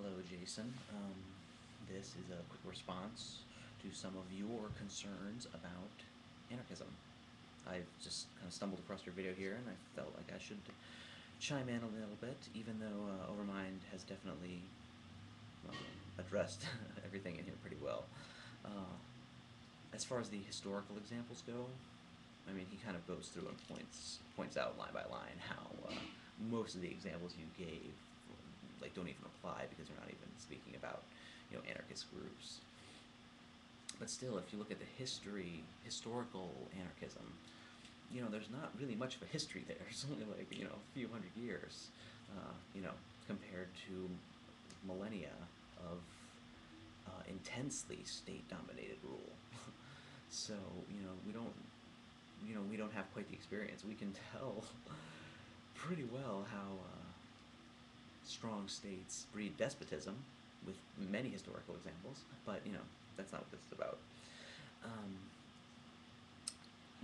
Hello, Jason. This is a quick response to some of your concerns about anarchism. I've just kind of stumbled across your video here, and I felt like I should chime in a little bit, even though Overmind has definitely addressed everything in here pretty well. As far as the historical examples go, I mean, he kind of goes through and points out line by line how most of the examples you gave don't even apply because they're not even speaking about anarchist groups. But still, if you look at the historical anarchism, there's not really much of a history there. It's only like a few hundred years, compared to millennia of intensely state-dominated rule. So we don't have quite the experience. We can tell pretty well how strong states breed despotism, with many historical examples, but that's not what this is about.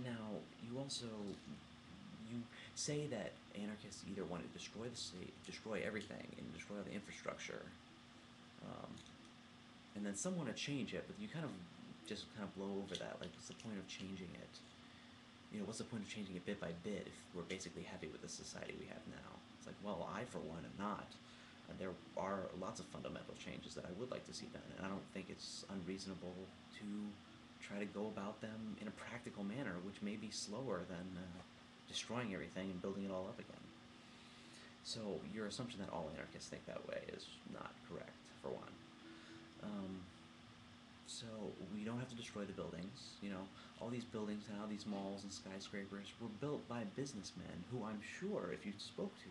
Now, you say that anarchists either want to destroy the state, destroy everything, and destroy the infrastructure, and then some want to change it, but you just blow over that. Like, what's the point of changing it? What's the point of changing it bit by bit if we're basically happy with the society we have now? It's like, well, I, for one, am not. There are lots of fundamental changes that I would like to see done, and I don't think it's unreasonable to try to go about them in a practical manner, which may be slower than destroying everything and building it all up again. So your assumption that all anarchists think that way is not correct, for one. So we don't have to destroy the buildings. All these buildings now, these malls and skyscrapers, were built by businessmen who, I'm sure, if you spoke to,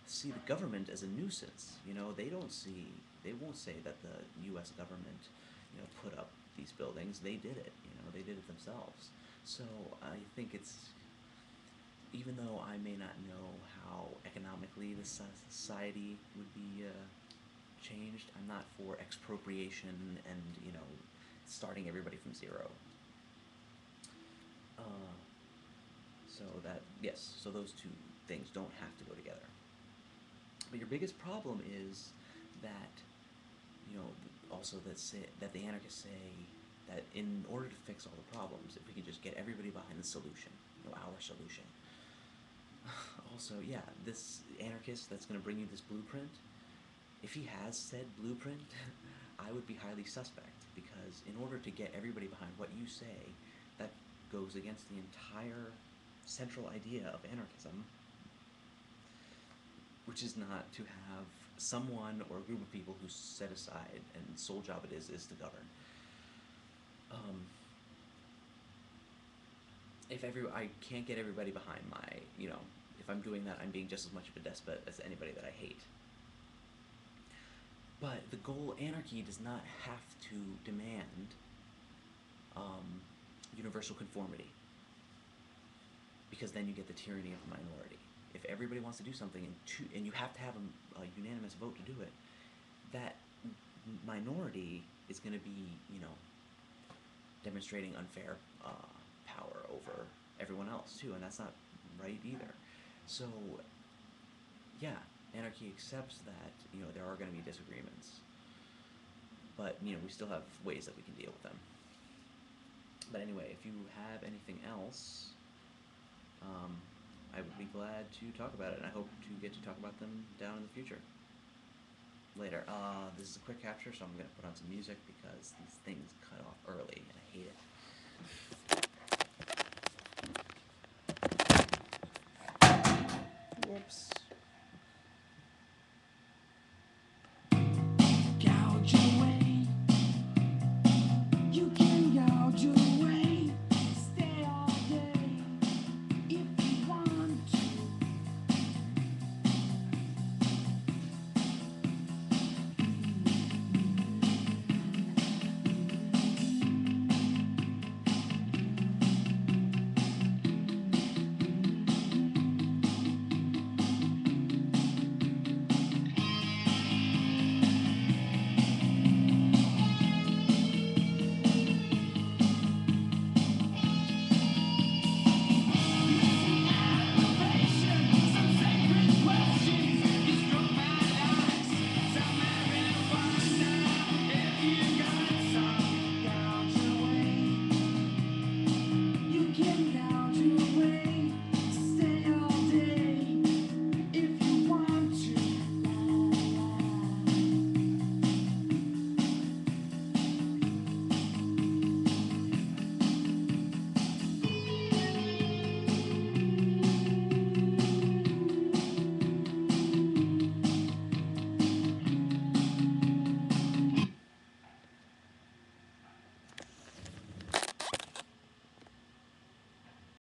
see the government as a nuisance. They won't say that the U.S. government, put up these buildings. They did it. They did it themselves. So I think even though I may not know how economically the society would be changed, I'm not for expropriation and starting everybody from zero. So those two things don't have to go together. But your biggest problem is that, also that the anarchists say that in order to fix all the problems, if we can just get everybody behind the solution, our solution. Also, yeah, this anarchist that's going to bring you this blueprint, if he has said blueprint, I would be highly suspect, because in order to get everybody behind what you say, that goes against the entire central idea of anarchism, which is not to have someone or a group of people who's set aside and sole job it is to govern. I can't get everybody behind my, if I'm doing that, I'm being just as much of a despot as anybody that I hate. But the goal, anarchy does not have to demand universal conformity, because then you get the tyranny of the minority. If everybody wants to do something and you have to have a unanimous vote to do it, that minority is going to be, demonstrating unfair power over everyone else too, and that's not right either. So, yeah, anarchy accepts that, there are going to be disagreements, but, we still have ways that we can deal with them. But anyway, if you have anything else, I would be glad to talk about it, and I hope to get to talk about them down in the future. Later. This is a quick capture, so I'm going to put on some music because these things cut off early, and I hate it.